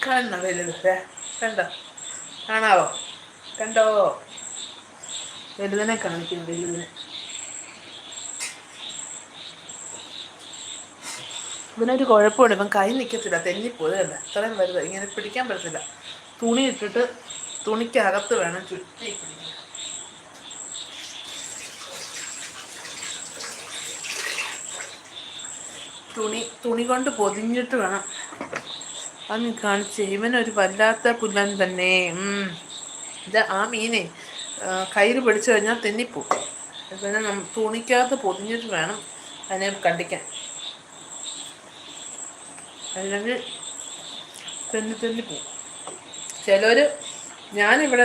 കാണണോ വലുത്? കണ്ടോ? കാണാവോ? കണ്ടോ? വലുതിനെ കാണിക്കുന്നു, വലുതിനെ. ഇവനൊരു കുഴപ്പമുണ്ട്, ഇവൻ കൈ നിൽക്കത്തില്ല, തെന്നിപ്പോയത് കണ്ട. അത്രയും വലുത്, ഇങ്ങനെ പിടിക്കാൻ പറ്റത്തില്ല. തുണി ഇട്ടിട്ട് തുണിക്കകത്ത് വേണം ചുറ്റി പിടിക്കാൻ. തുണി കൊണ്ട് പൊതിഞ്ഞിട്ട് വേണം. അന്ന് കാണിച്ചേ. ഇവനൊരു വല്ലാത്ത പുല്ലൻ തന്നെ. ഇത് ആ മീനെ കയ്യിൽ പിടിച്ചു കഴിഞ്ഞാൽ തെന്നിപ്പോവും. പിന്നെ തുണിക്കകത്ത് പൊതിഞ്ഞിട്ട് വേണം അതിനെ കണ്ടിക്കാൻ, അല്ലെങ്കിൽ തെന്നിപ്പോവും. ചിലർ ഞാനിവിടെ